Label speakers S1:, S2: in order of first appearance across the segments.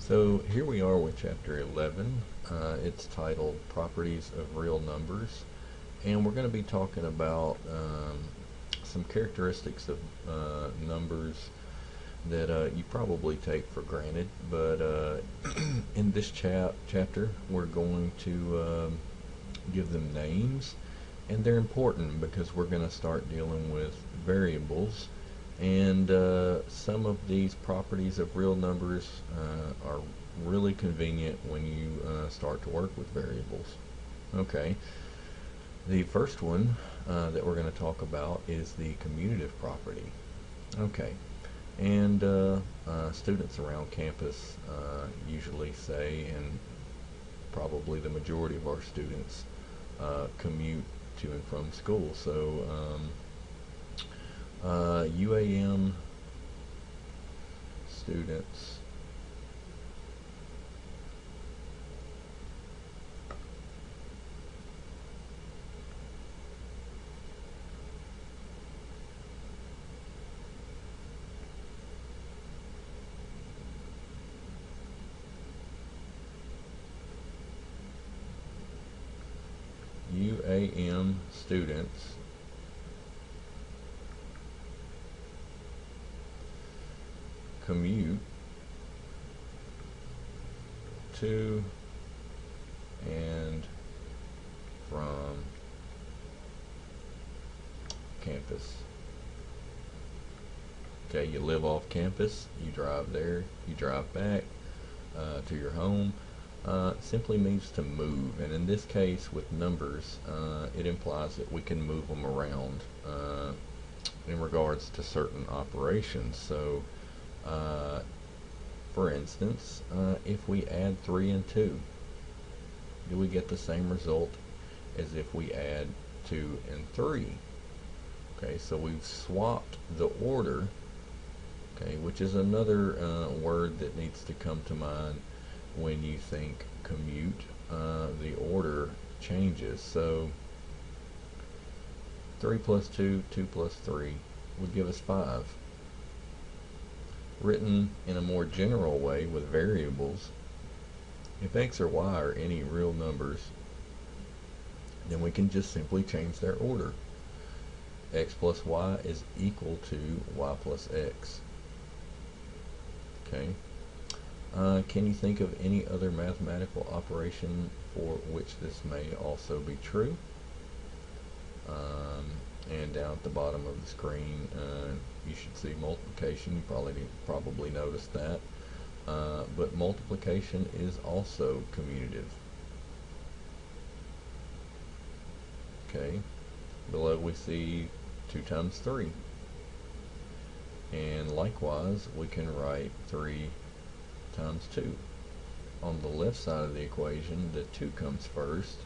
S1: So here we are with chapter 11. It's titled Properties of Real Numbers, and we're going to be talking about some characteristics of numbers that you probably take for granted. But in this chapter, we're going to give them names, and they're important because we're going to start dealing with variables. And some of these properties of real numbers are really convenient when you start to work with variables. Okay, the first one that we're going to talk about is the commutative property. Okay, and students around campus usually say, and probably the majority of our students commute to and from school. So UAM students UAM students commute to and from campus. Okay, you live off campus, you drive there, you drive back to your home. Simply means to move, and in this case with numbers, it implies that we can move them around in regards to certain operations. So for instance, if we add 3 and 2, do we get the same result as if we add 2 and 3? Okay, so we've swapped the order, okay, which is another word that needs to come to mind when you think commute. The order changes. So 3 plus 2, 2 plus 3 would give us 5. Written in a more general way with variables, if x or y are any real numbers, then we can just simply change their order. X plus y is equal to y plus x. Okay. Can you think of any other mathematical operation for which this may also be true? And down at the bottom of the screen, you should see multiplication. You probably noticed that. But multiplication is also commutative. Okay. Below we see 2 times 3. And likewise, we can write 3 times 2. On the left side of the equation, the 2 comes first.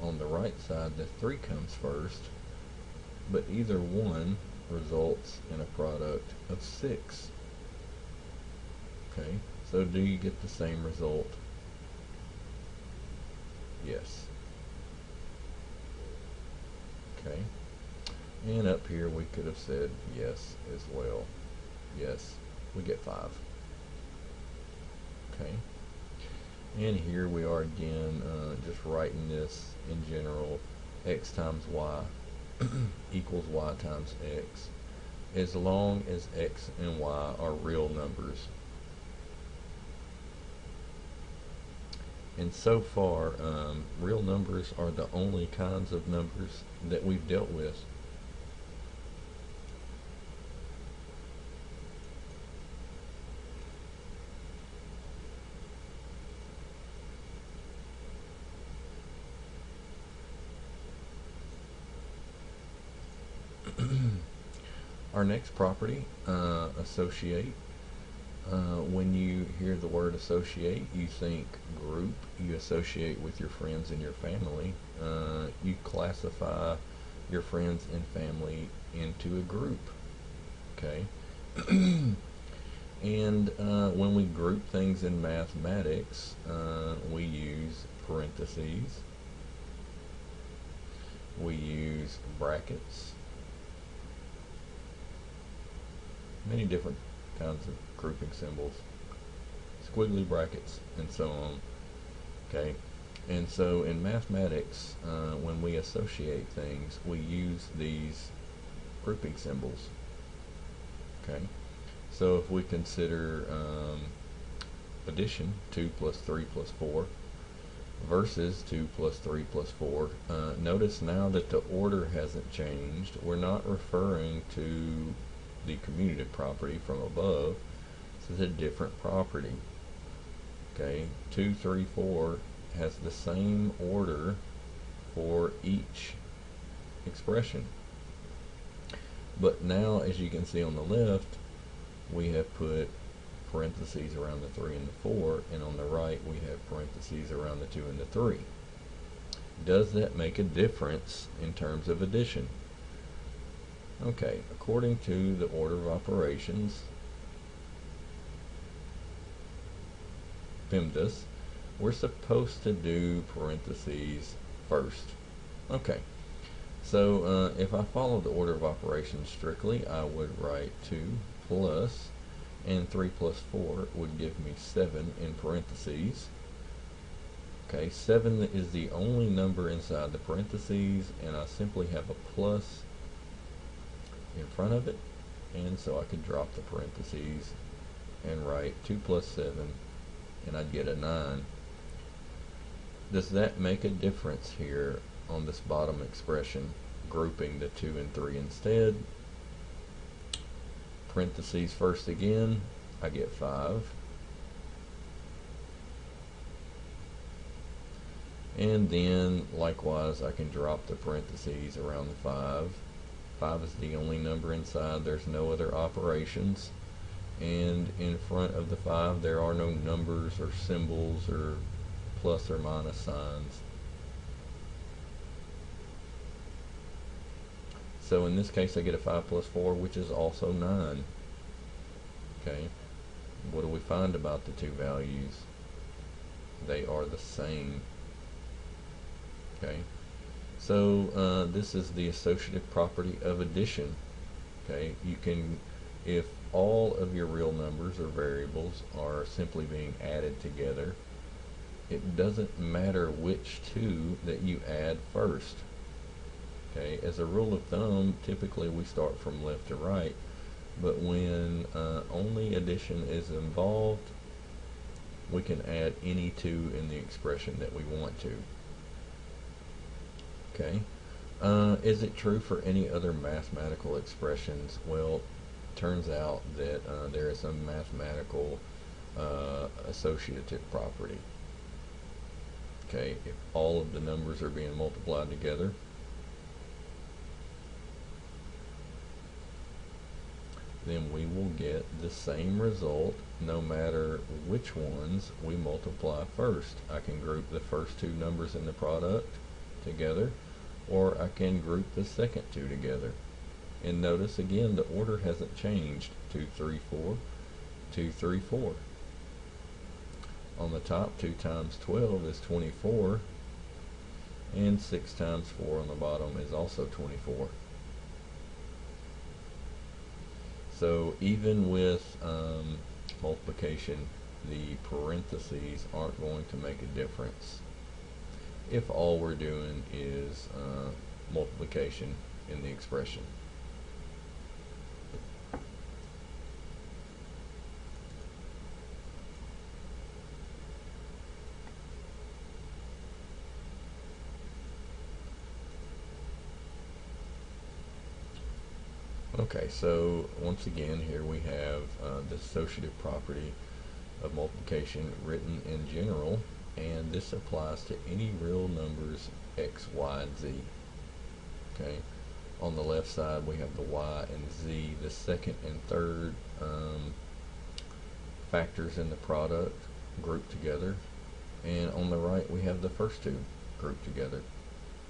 S1: On the right side, the 3 comes first. But either one results in a product of 6. Okay, so do you get the same result? Yes. Okay, and up here we could have said yes as well. Yes, we get 5. Okay, and here we are again, just writing this in general. X times y equals y times x, as long as x and y are real numbers. And so far, real numbers are the only kinds of numbers that we've dealt with. Our next property, associate. When you hear the word associate, you think group. You associate with your friends and your family. You classify your friends and family into a group. Okay? And when we group things in mathematics, we use parentheses, we use brackets, many different kinds of grouping symbols. squiggly brackets, and so on. Okay, and so in mathematics, when we associate things, we use these grouping symbols. Okay, so if we consider addition, 2 plus 3 plus 4, versus 2 plus 3 plus 4, notice now that the order hasn't changed. We're not referring to the commutative property from above. This is a different property. Okay, 2, 3, 4 has the same order for each expression. But now, as you can see on the left, we have put parentheses around the 3 and the 4, and on the right we have parentheses around the 2 and the 3. Does that make a difference in terms of addition? Okay, according to the order of operations, PEMDAS, we're supposed to do parentheses first. Okay, so if I follow the order of operations strictly, I would write 2 plus, and 3 plus 4 would give me 7 in parentheses. Okay, 7 is the only number inside the parentheses, and I simply have a plus in front of it, and so I could drop the parentheses and write 2 plus 7, and I'd get a 9. Does that make a difference here on this bottom expression, grouping the 2 and 3 instead? Parentheses first again, I get 5. And then likewise I can drop the parentheses around the 5. 5 is the only number inside, there's no other operations, and in front of the 5 there are no numbers or symbols or plus or minus signs. So in this case I get a 5 plus 4, which is also 9. Okay, what do we find about the two values? They are the same. Okay, so this is the associative property of addition. Okay, you can, if all of your real numbers or variables are simply being added together, it doesn't matter which two that you add first. Okay, as a rule of thumb, typically we start from left to right, but when only addition is involved, we can add any two in the expression that we want to. Okay, is it true for any other mathematical expressions? Well, turns out that there is a mathematical associative property. Okay, if all of the numbers are being multiplied together, then we will get the same result no matter which ones we multiply first. I can group the first two numbers in the product together, or I can group the second two together. And notice again, the order hasn't changed. 2, 3, 4, 2, 3, 4. On the top, 2 times 12 is 24, and 6 times 4 on the bottom is also 24. So even with multiplication, the parentheses aren't going to make a difference if all we're doing is multiplication in the expression. Okay, so once again here we have the associative property of multiplication written in general, and this applies to any real numbers x, y, and z. Okay, on the left side we have the y and z, the second and third factors in the product grouped together, and on the right we have the first two grouped together,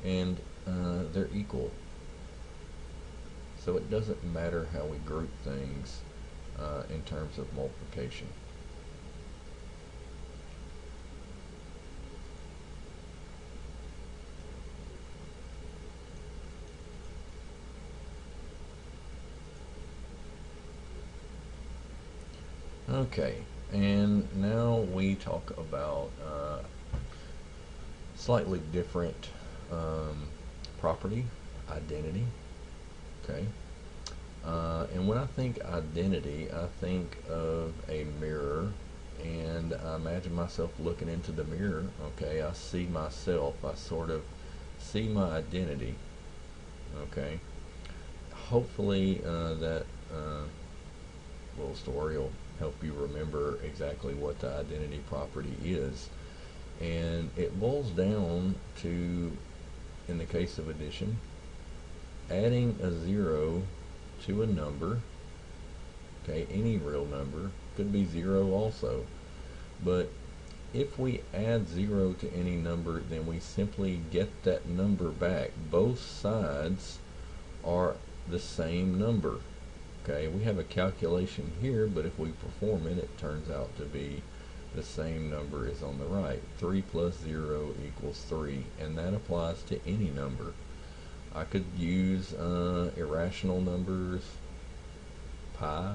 S1: and they're equal. So it doesn't matter how we group things in terms of multiplication. Okay, And now we talk about slightly different property, identity. Okay. And when I think identity, I think of a mirror, and I imagine myself looking into the mirror. Okay, I see myself. I sort of see my identity. Okay. Hopefully, that little story will help you remember exactly what the identity property is. And it boils down to, in the case of addition, adding a zero to a number. Okay, any real number, could be zero also, but if we add zero to any number, then we simply get that number back. Both sides are the same number. Okay, we have a calculation here, but if we perform it, it turns out to be the same number as on the right. 3 plus 0 equals 3, and that applies to any number. I could use irrational numbers. Pi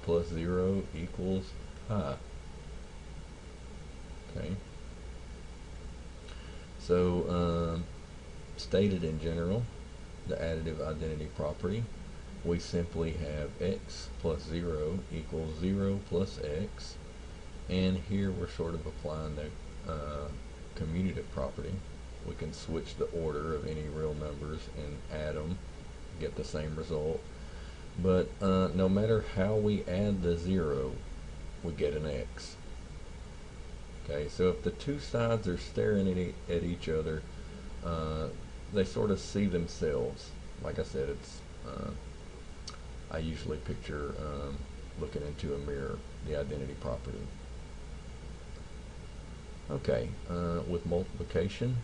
S1: plus 0 equals pi. Okay. So, stated in general, the additive identity property, we simply have x plus 0 equals 0 plus x. And here we're sort of applying the commutative property. We can switch the order of any real numbers and add them, get the same result. But no matter how we add the 0, we get an x. Okay, so if the two sides are staring at each other, they sort of see themselves. Like I said, it's I usually picture looking into a mirror, the identity property. Okay, with multiplication,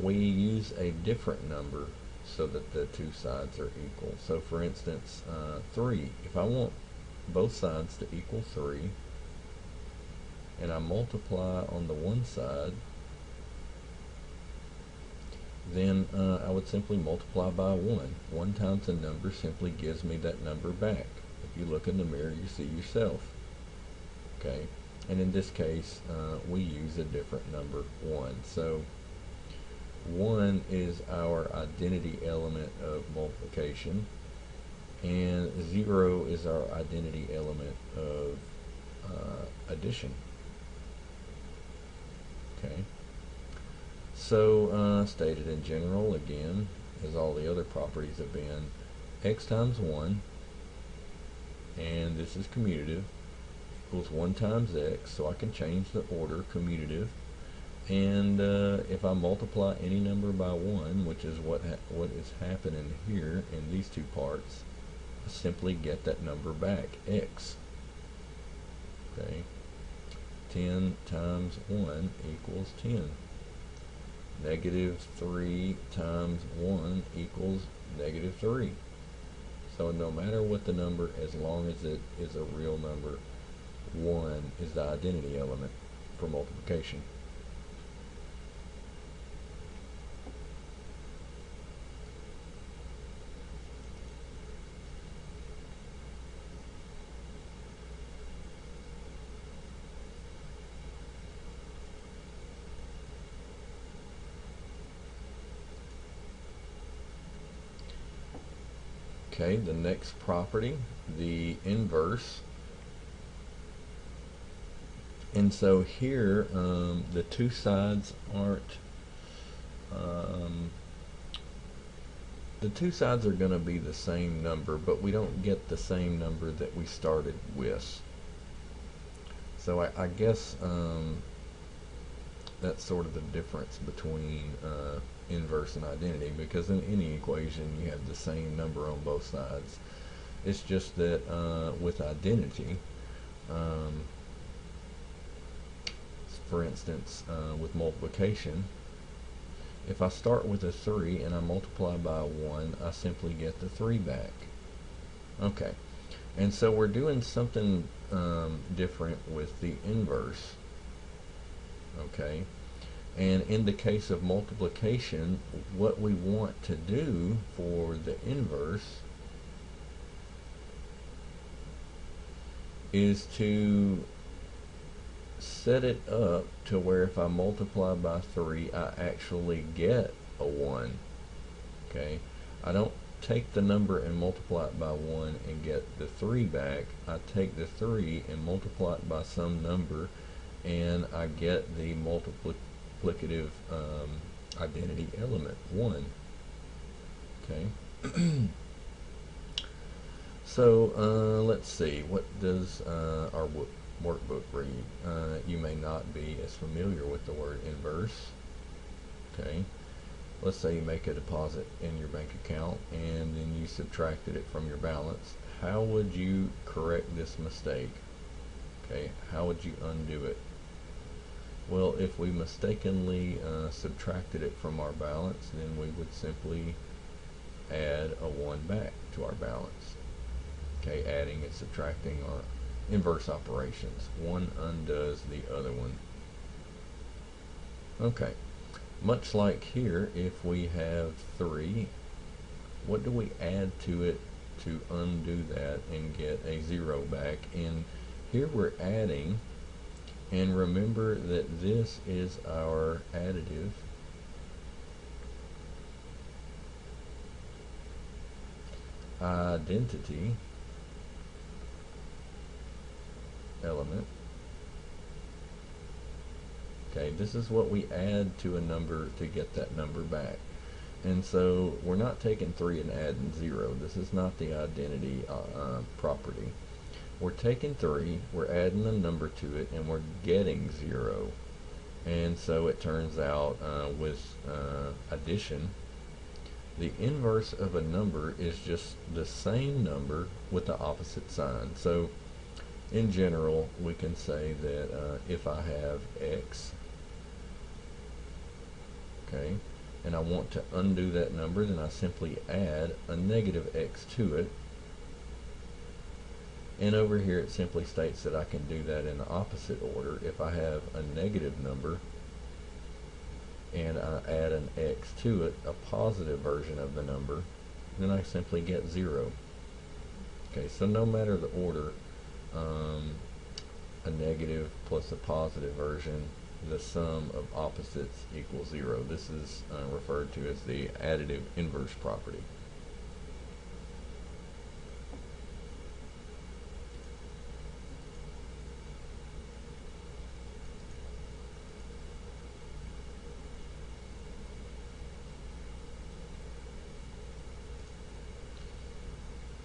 S1: we use a different number so that the two sides are equal. So for instance, 3, if I want both sides to equal 3, and I multiply on the one side, then I would simply multiply by 1. 1 times a number simply gives me that number back. If you look in the mirror, you see yourself. Okay, and in this case, we use a different number, 1. So 1 is our identity element of multiplication, and 0 is our identity element of addition. Okay, so stated in general, again, as all the other properties have been, x times 1, and this is commutative, equals 1 times x, so I can change the order, commutative. And if I multiply any number by 1, which is what is happening here in these two parts, I simply get that number back, x. Okay, 10 times 1 equals 10. Negative 3 times 1 equals negative 3. So no matter what the number, as long as it is a real number, 1 is the identity element for multiplication. Okay, the next property, the inverse. And so here, the two sides aren't, the two sides are going to be the same number, but we don't get the same number that we started with. So I guess that's sort of the difference between inverse and identity, because in any equation you have the same number on both sides. It's just that with identity, for instance, with multiplication, if I start with a 3 and I multiply by 1, I simply get the 3 back. Okay, and so we're doing something different with the inverse. Okay, and in the case of multiplication, what we want to do for the inverse is to set it up to where if I multiply by 3, I actually get a 1. Okay, I don't take the number and multiply it by 1 and get the 3 back. I take the 3 and multiply it by some number, and I get the multiplicative identity element 1. Okay. So let's see, what does our workbook read? You may not be as familiar with the word inverse. Okay, let's say you make a deposit in your bank account and then you subtracted it from your balance. How would you correct this mistake? Okay, how would you undo it? Well, if we mistakenly subtracted it from our balance, then we would simply add a 1 back to our balance. Okay, adding and subtracting are inverse operations. One undoes the other one. Okay, much like here, if we have 3, what do we add to it to undo that and get a 0 back? And here we're adding, and remember that this is our additive identity element. Okay, this is what we add to a number to get that number back. And so we're not taking 3 and adding 0. This is not the identity property. We're taking 3, we're adding a number to it, and we're getting 0. And so it turns out with addition, the inverse of a number is just the same number with the opposite sign. So in general, we can say that if I have x, okay, and I want to undo that number, then I simply add a negative x to it. And over here it simply states that I can do that in the opposite order. If I have a negative number and I add an x to it, a positive version of the number, then I simply get 0. Okay, so no matter the order, a negative plus a positive version, the sum of opposites equals 0. This is referred to as the additive inverse property.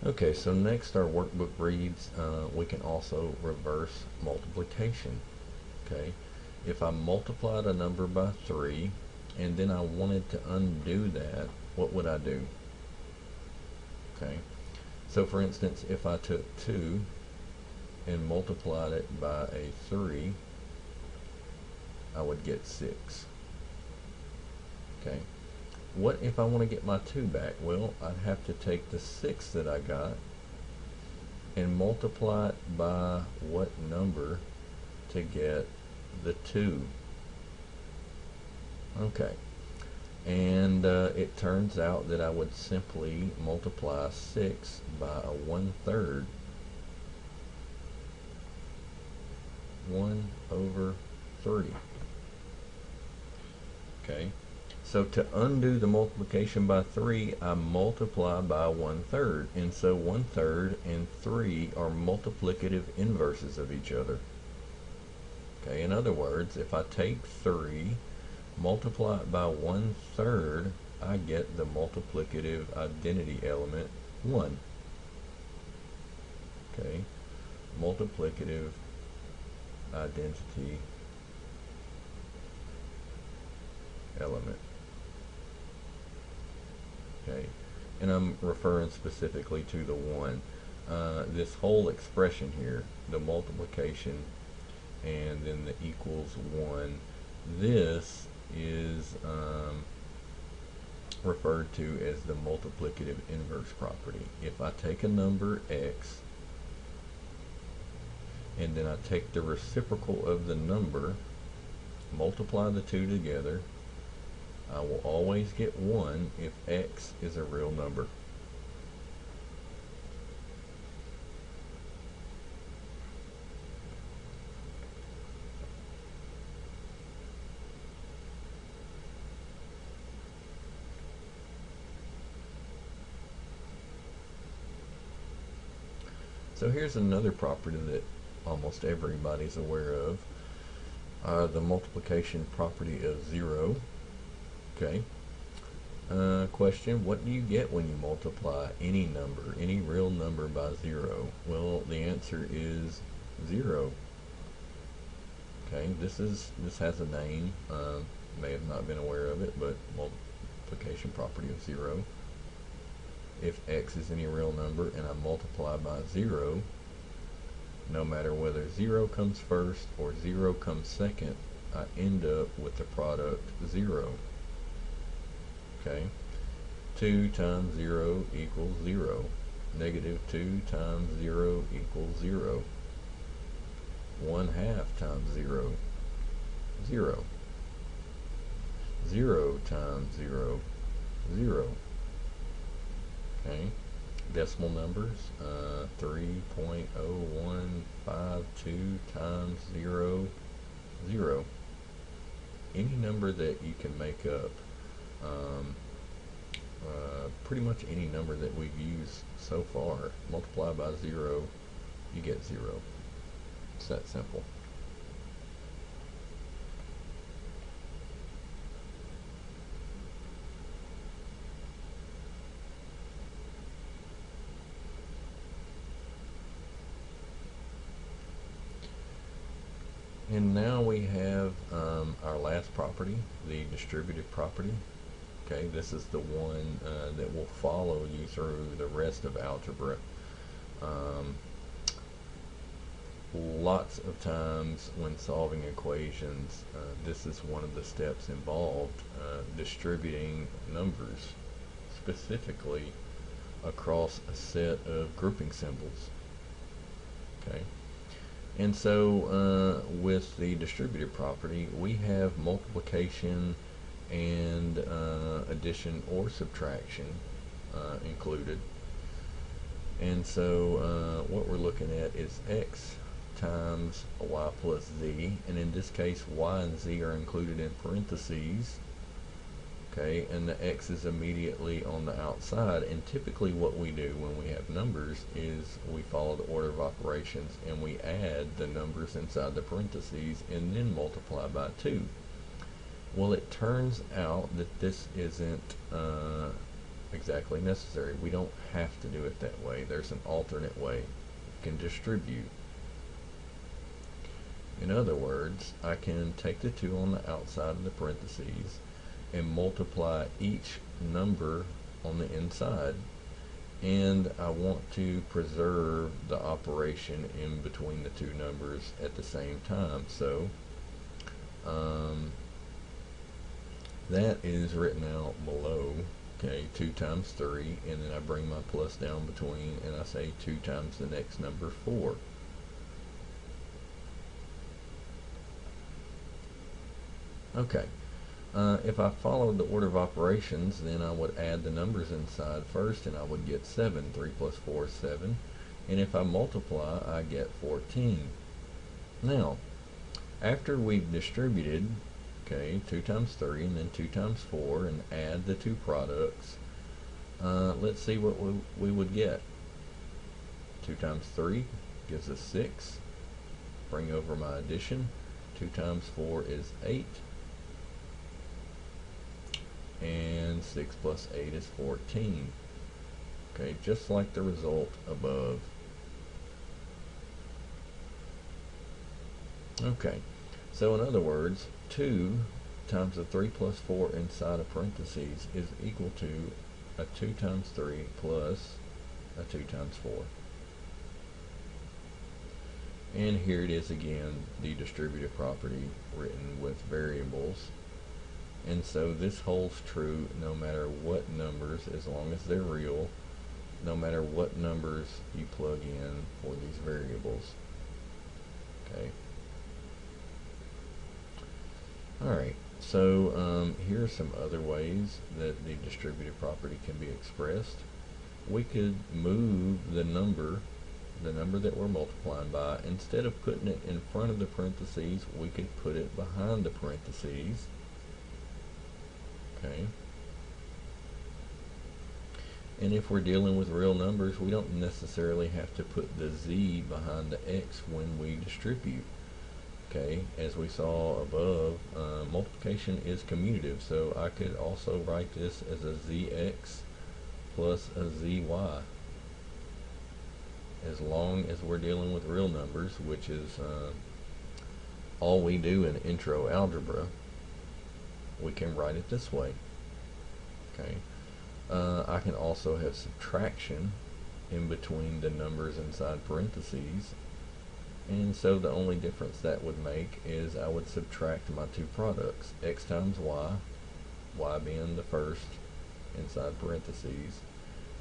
S1: Okay, so next our workbook reads, we can also reverse multiplication. Okay, if I multiplied a number by 3 and then I wanted to undo that, what would I do? Okay, so for instance, if I took 2 and multiplied it by a 3, I would get 6. Okay, what if I want to get my 2 back? Well, I'd have to take the 6 that I got and multiply it by what number to get the 2. Okay, and it turns out that I would simply multiply 6 by a 1/3. 1 over 3. Okay, so to undo the multiplication by 3, I multiply by 1/3, and so 1/3 and 3 are multiplicative inverses of each other. Okay, in other words, if I take 3, multiply it by 1/3, I get the multiplicative identity element 1. Okay, multiplicative identity element. Okay, and I'm referring specifically to the 1. This whole expression here, the multiplication and then the equals 1, this is referred to as the multiplicative inverse property. If I take a number x and then I take the reciprocal of the number, multiply the two together, I will always get 1 if x is a real number. So here's another property that almost everybody's aware of, the multiplication property of 0. Okay. Question, what do you get when you multiply any number, any real number by 0? Well, the answer is 0. Okay, this has a name. May have not been aware of it, but multiplication property of 0. If x is any real number and I multiply by 0, no matter whether 0 comes first or 0 comes second, I end up with the product 0. Okay, 2 times 0 equals 0. Negative 2 times 0 equals 0. 1/2 times 0, 0. 0 times 0, 0. Okay, decimal numbers, 3.0152 times 0, 0. Any number that you can make up, pretty much any number that we've used so far, multiply by 0, you get 0. It's that simple. And now we have our last property, the distributive property. Okay, this is the one that will follow you through the rest of algebra. Lots of times when solving equations, this is one of the steps involved, distributing numbers, specifically across a set of grouping symbols. Okay. And so with the distributive property, we have multiplication and addition or subtraction included. And so what we're looking at is x times y plus z, and in this case y and z are included in parentheses. Okay, and the x is immediately on the outside, and typically what we do when we have numbers is we follow the order of operations and we add the numbers inside the parentheses and then multiply by 2. Well, it turns out that this isn't exactly necessary. We don't have to do it that way. There's an alternate way. You can distribute. In other words, I can take the 2 on the outside of the parentheses and multiply each number on the inside, and I want to preserve the operation in between the two numbers at the same time. So that is written out below. Okay, 2 times 3, and then I bring my plus down between and I say 2 times the next number, 4. Okay. If I followed the order of operations, then I would add the numbers inside first, and I would get 7. 3 plus 4 is 7. And if I multiply, I get 14. Now, after we've distributed, okay, 2 times 3 and then 2 times 4, and add the two products, let's see what we would get. 2 times 3 gives us 6. Bring over my addition. 2 times 4 is 8. And 6 plus 8 is 14. Okay, just like the result above. Okay, so in other words, 2 times a 3 plus 4 inside of parentheses is equal to a 2 times 3 plus a 2 times 4. And here it is again, the distributive property written with variables. And so this holds true no matter what numbers, as long as they're real, no matter what numbers you plug in for these variables. Okay. Alright, so here are some other ways that the distributive property can be expressed. We could move the number that we're multiplying by. Instead of putting it in front of the parentheses, we could put it behind the parentheses. Okay. And if we're dealing with real numbers, we don't necessarily have to put the z behind the x when we distribute. Okay, as we saw above, multiplication is commutative, so I could also write this as a zx plus a zy, as long as we're dealing with real numbers, which is all we do in intro algebra. We can write it this way. Okay, I can also have subtraction in between the numbers inside parentheses, and so the only difference that would make is I would subtract my two products, x times y being the first inside parentheses,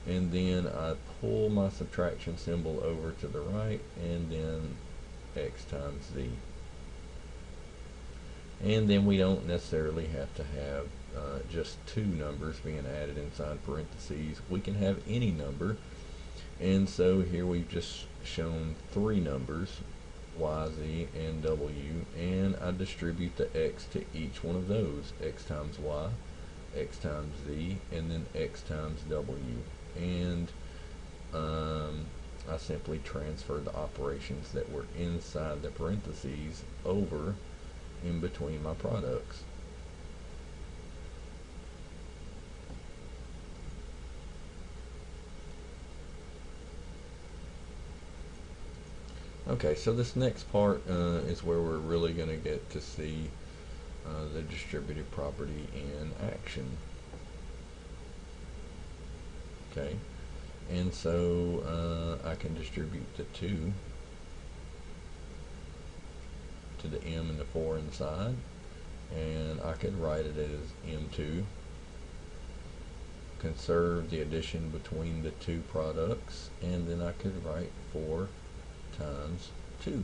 S1: and then I pull my subtraction symbol over to the right, and then x times z. And then we don't necessarily have to have just two numbers being added inside parentheses. We can have any number, and so here we've just shown three numbers, y, z, and w, and I distribute the x to each one of those, x times y, x times z, and then x times w. And I simply transfer the operations that were inside the parentheses over in between my products. Okay, so this next part is where we're really going to get to see the distributive property in action. Okay, and so I can distribute the 2 to the m and the 4 inside, and I could write it as m2, conserve the addition between the two products, and then I could write 4 times 2.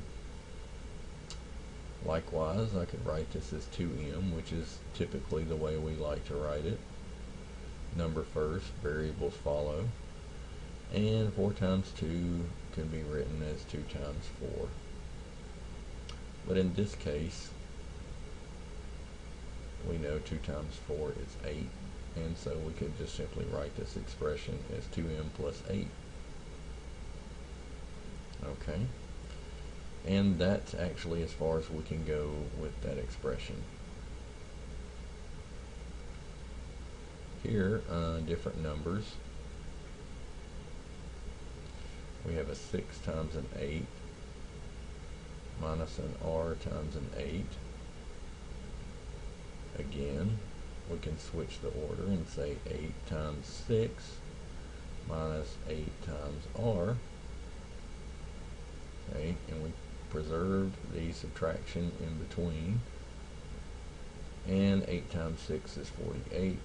S1: Likewise, I could write this as 2m, which is typically the way we like to write it. Number first, variables follow, and 4 times 2 can be written as 2 times 4. But in this case, we know 2 times 4 is 8, and so we could just simply write this expression as 2m plus 8. Okay, and that's actually as far as we can go with that expression. Here, different numbers. We have a 6 times an 8 minus an r times an 8. Again, we can switch the order and say 8 times 6 minus 8 times r. Okay, and we preserved the subtraction in between, and 8 times 6 is 48,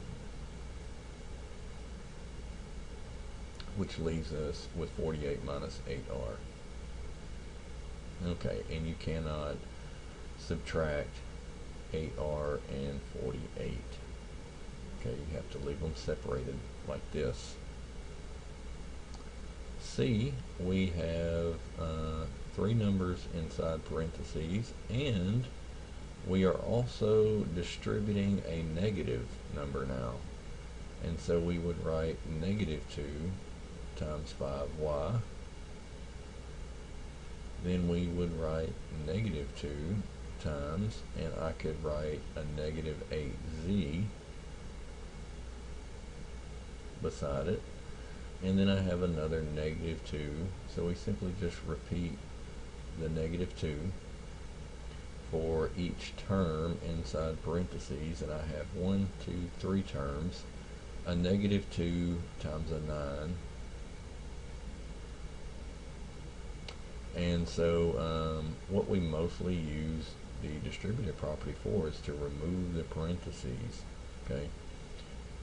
S1: which leaves us with 48 minus 8r. Okay, and you cannot subtract 8r and 48. Okay, you have to leave them separated like this. C, we have 3 numbers inside parentheses, and we are also distributing a negative number now. And so we would write negative 2 times 5y. Then we would write negative 2 times, and I could write a negative 8z beside it. And then I have another negative 2, so we simply just repeat the negative 2 for each term inside parentheses, and I have 1, 2, 3 terms, a negative 2 times a 9. And so what we mostly use the distributive property for is to remove the parentheses. Okay,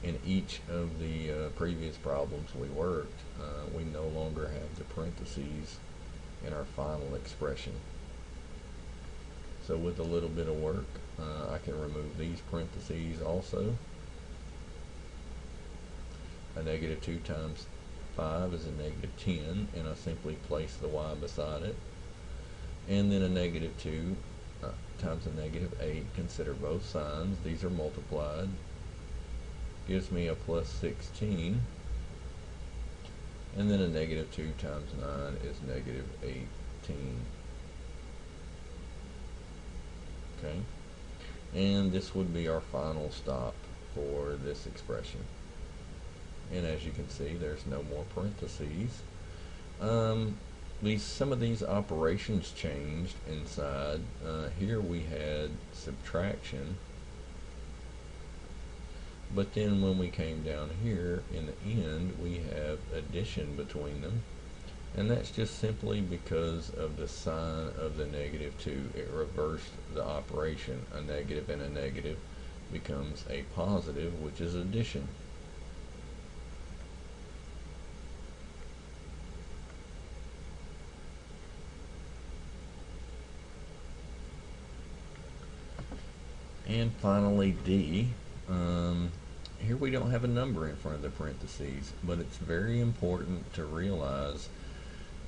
S1: in each of the previous problems we worked, we no longer have the parentheses in our final expression. So with a little bit of work, I can remove these parentheses also. A negative 2 times 5 is a negative 10, and I simply place the y beside it. And then a negative 2 times a negative 8, consider both signs, these are multiplied, gives me a plus 16. And then a negative 2 times 9 is negative 18. Okay? And this would be our final stop for this expression. And as you can see, there's no more parentheses. Some of these operations changed inside. Here we had subtraction, but then when we came down here in the end, we have addition between them, and that's just simply because of the sign of the negative 2. It reversed the operation. A negative and a negative becomes a positive, which is addition. And finally, D. Here we don't have a number in front of the parentheses, but it's very important to realize,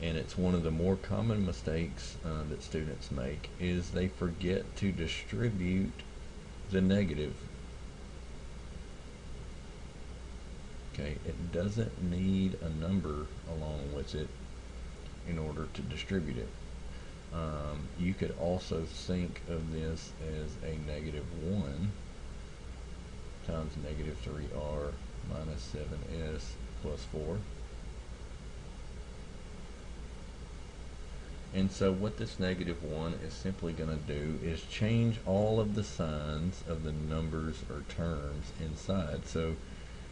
S1: and it's one of the more common mistakes that students make, is they forget to distribute the negative. Okay, it doesn't need a number along with it in order to distribute it. You could also think of this as a negative 1 times negative 3r minus 7s plus 4. And so what this negative 1 is simply going to do is change all of the signs of the numbers or terms inside. So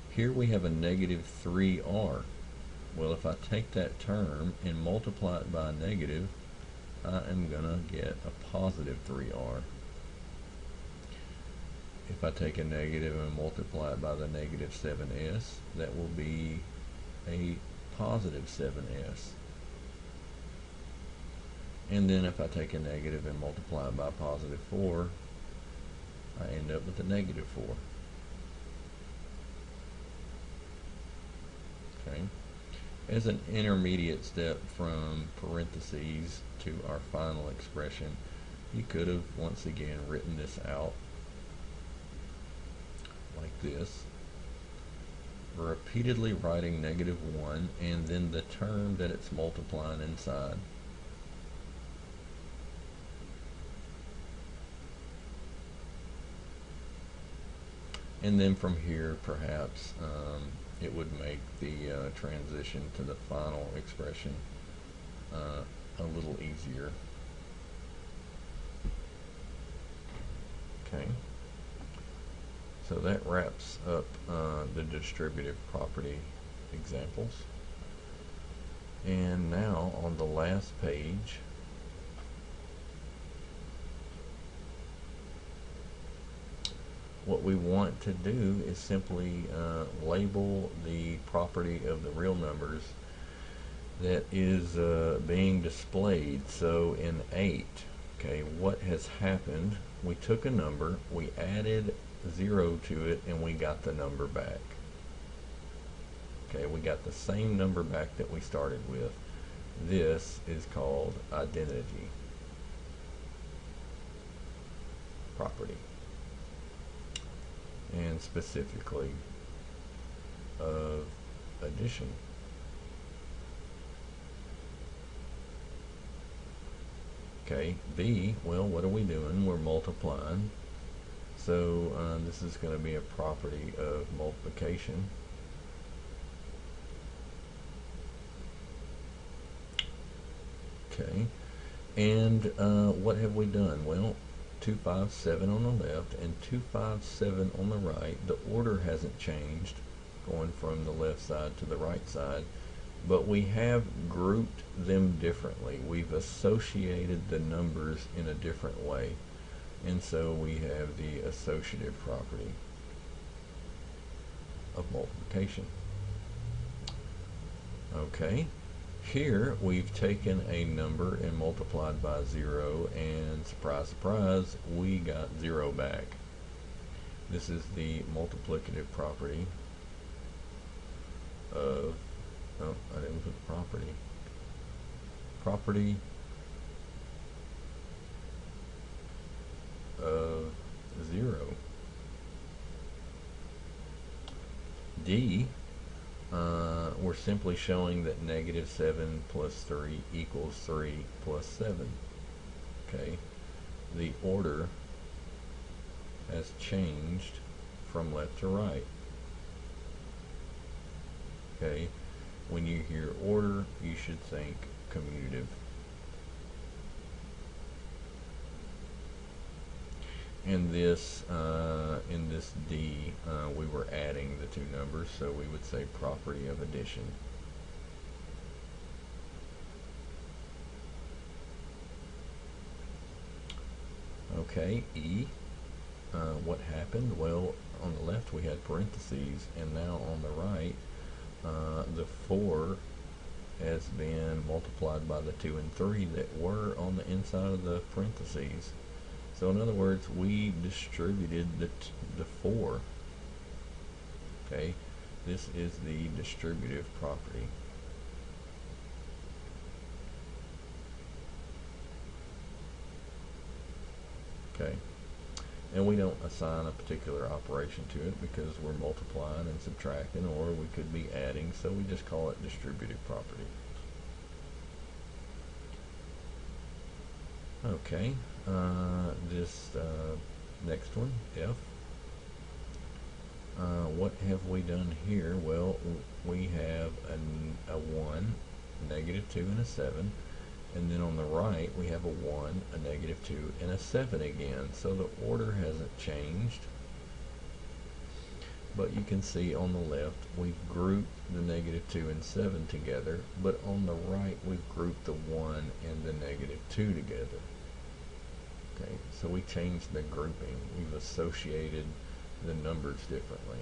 S1: here we have a negative 3r. Well, if I take that term and multiply it by a negative, I am going to get a positive 3r. If I take a negative and multiply it by the negative 7s, that will be a positive 7s. And then if I take a negative and multiply it by positive 4, I end up with a negative 4. Okay. As an intermediate step from parentheses to our final expression, you could have once again written this out like this, repeatedly writing negative 1 and then the term that it's multiplying inside. And then from here, perhaps it would make the transition to the final expression a little easier. Okay. So that wraps up the distributive property examples. And now on the last page, what we want to do is simply label the property of the real numbers that is being displayed. So in 8, okay, what has happened? We took a number, we added 0 to it, and we got the number back. Okay, we got the same number back that we started with. This is called identity property, and specifically of addition. Okay, B, well, what are we doing? We're multiplying. So this is going to be a property of multiplication. Okay, and what have we done? Well, 2, 5, 7 on the left and 2, 5, 7 on the right. The order hasn't changed, going from the left side to the right side, but we have grouped them differently. We've associated the numbers in a different way, and so we have the associative property of multiplication. Okay, here we've taken a number and multiplied by 0, and surprise, surprise, we got 0 back. This is the multiplicative property of, oh, I didn't put property. Property of 0. D, we're we're simply showing that negative 7 plus 3 equals 3 plus 7. Okay, the order has changed from left to right. Okay, when you hear order, you should think commutative. In this D, we were adding the two numbers, so we would say property of addition. Okay, E, what happened? Well, on the left we had parentheses, and now on the right, the 4 has been multiplied by the 2 and 3 that were on the inside of the parentheses. So in other words, we distributed the 4. Okay, this is the distributive property. Okay, and we don't assign a particular operation to it because we're multiplying and subtracting, or we could be adding, so we just call it distributive property. Okay, this next one, F. What have we done here? Well, we have a 1, negative 2, and a 7. And then on the right, we have a 1, a negative 2, and a 7 again. So the order hasn't changed. But you can see on the left, we've grouped the negative 2 and 7 together. But on the right, we've grouped the 1 and the negative 2 together. Okay, so we changed the grouping. We've associated the numbers differently.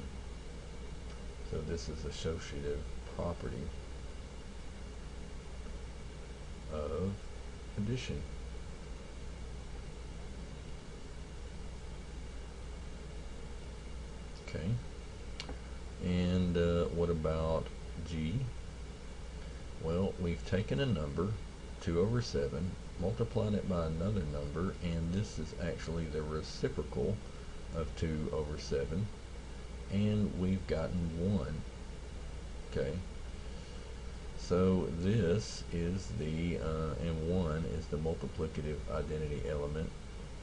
S1: So this is associative property of addition. Okay, and what about G? Well, we've taken a number, 2 over 7, multiplied it by another number, and this is actually the reciprocal of 2 over 7, and we've gotten 1. Okay, so this is the and 1 is the multiplicative identity element.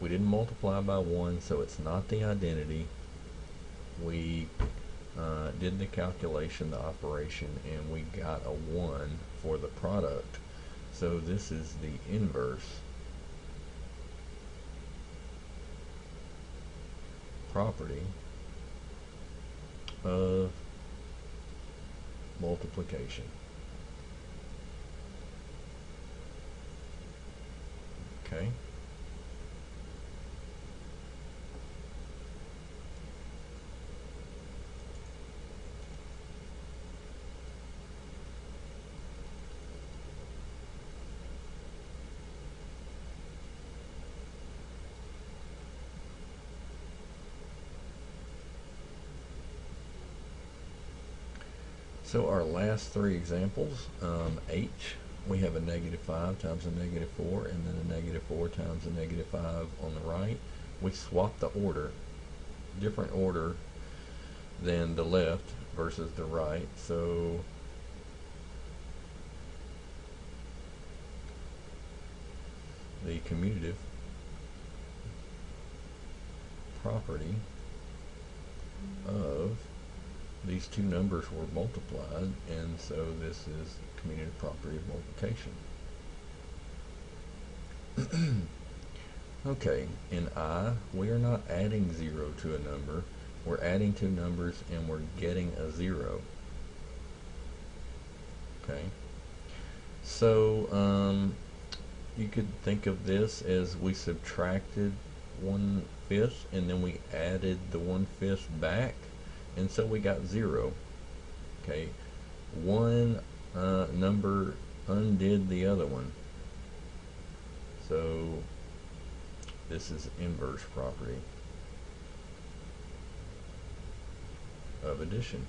S1: We didn't multiply by 1, so it's not the identity. We did the calculation, the operation, and we got a 1 for the product. So this is the inverse property of multiplication. Okay. So our last three examples, H, we have a negative 5 times a negative 4, and then a negative 4 times a negative 5 on the right. We swap the order, different order than the left versus the right. So the commutative property of these two numbers were multiplied, and so this is commutative property of multiplication. Okay, in I, we are not adding 0 to a number. We're adding two numbers and we're getting a 0. Okay, so you could think of this as we subtracted 1/5 and then we added the 1/5 back, and so we got 0. Okay, one number undid the other one, so this is inverse property of addition.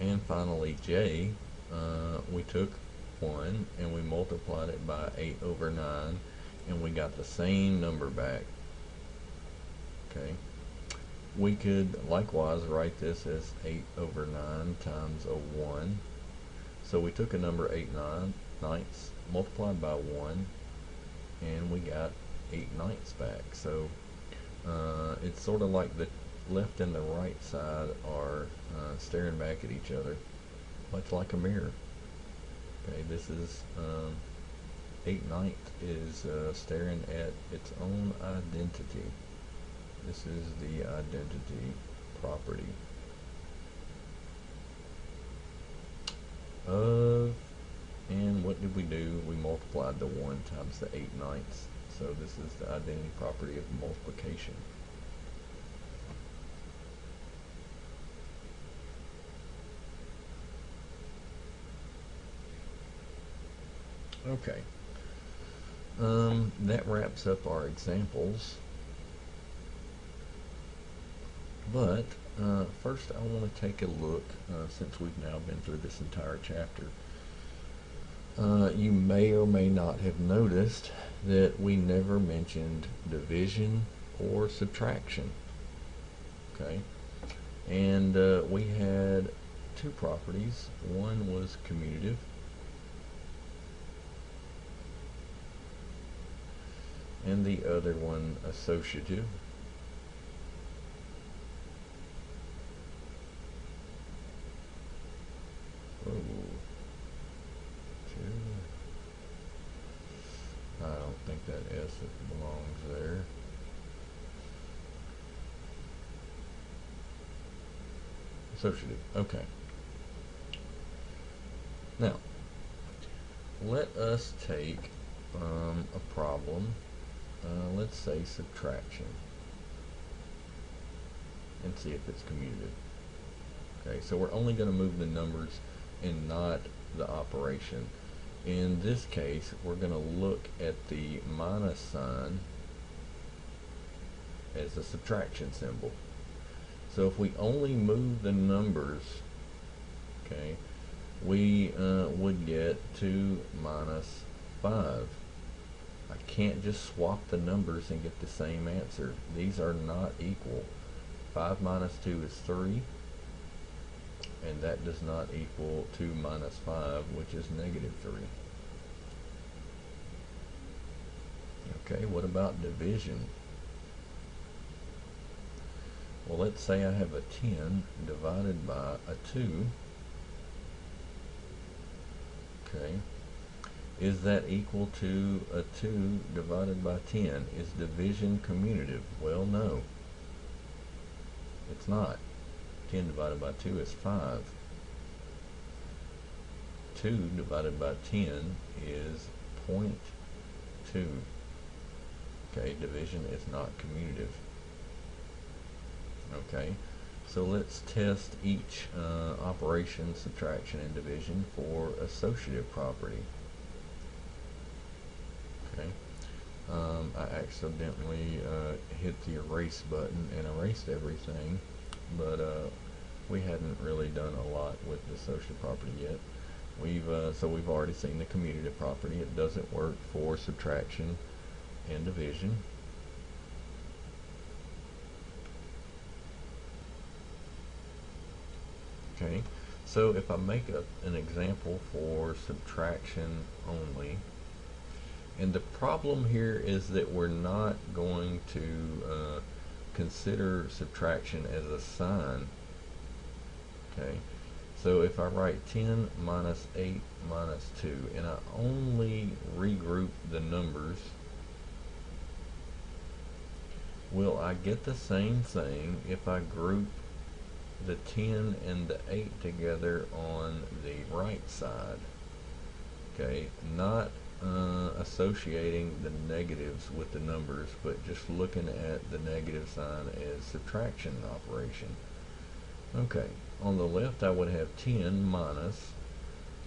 S1: And finally J, we took 1 and we multiplied it by 8 over 9 and we got the same number back. Okay, We could likewise write this as 8 over 9 times a 1. So we took a number 8/9, multiplied by 1, and we got 8/9 back. So it's sort of like the left and the right side are staring back at each other, much like a mirror. Okay, this is 8/9 is staring at its own identity. This is the identity property of, and what did we do? We multiplied the 1 times the 8/9. So this is the identity property of multiplication. Okay. That wraps up our examples. But first I want to take a look, since we've now been through this entire chapter. You may or may not have noticed that we never mentioned division or subtraction. Okay, and we had two properties. One was commutative, and the other one associative. I don't think that S belongs there. Associative. Okay. Now, let us take a problem. Let's say subtraction, and see if it's commutative. Okay, so we're only going to move the numbers and not the operation. In this case, we're going to look at the minus sign as a subtraction symbol. So if we only move the numbers, okay, we would get 2 minus 5. I can't just swap the numbers and get the same answer. These are not equal. 5 minus 2 is 3. And that does not equal 2 minus 5, which is negative 3. Okay, what about division? Well, let's say I have a 10 divided by a 2. Okay, is that equal to a 2 divided by 10? Is division commutative? Well, no, it's not. 10 divided by 2 is 5. 2 divided by 10 is 0.2. Okay, division is not commutative. Okay, so let's test each operation, subtraction and division, for associative property. Okay, I accidentally hit the erase button and erased everything, but we hadn't really done a lot with the associative property yet. So we've already seen the commutative property. It doesn't work for subtraction and division. Okay, so if I make an example for subtraction only, and the problem here is that we're not going to consider subtraction as a sign. Okay, so if I write 10 minus 8 minus 2, and I only regroup the numbers, will I get the same thing if I group the 10 and the 8 together on the right side? Okay, not associating the negatives with the numbers, but just looking at the negative sign as subtraction operation. Okay, on the left I would have 10 minus,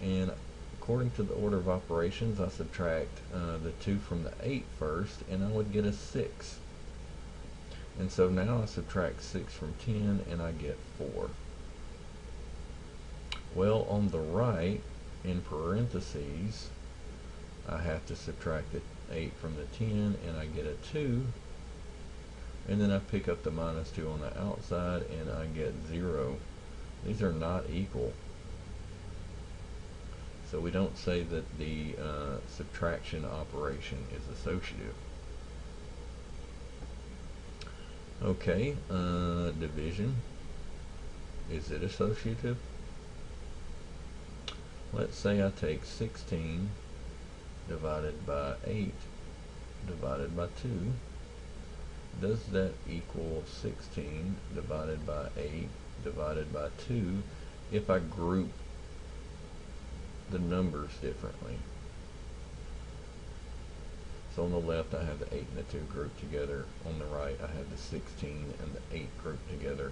S1: and according to the order of operations, I subtract the 2 from the 8 first, and I would get a 6. And so now I subtract 6 from 10, and I get 4. Well, on the right, in parentheses, I have to subtract the 8 from the 10, and I get a 2. And then I pick up the minus 2 on the outside and I get 0. These are not equal. So we don't say that the subtraction operation is associative. Okay, division. Is it associative? Let's say I take 16 divided by 8 divided by 2. Does that equal 16 divided by 8 divided by 2 if I group the numbers differently? So on the left I have the 8 and the 2 grouped together. On the right I have the 16 and the 8 grouped together.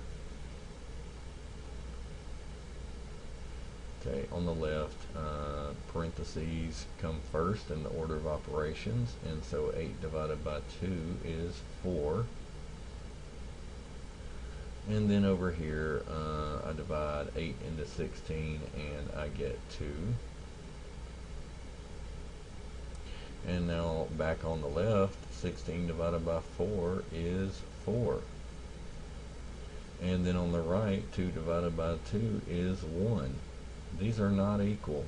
S1: Okay, on the left, parentheses come first in the order of operations, and so 8 divided by 2 is 4. And then over here, I divide 8 into 16 and I get 2. And now back on the left, 16 divided by 4 is 4. And then on the right, 2 divided by 2 is 1. These are not equal.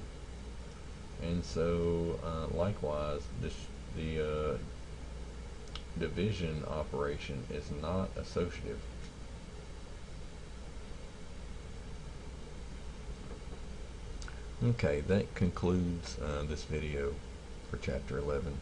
S1: And so likewise, the division operation is not associative. Okay, that concludes this video for chapter 11.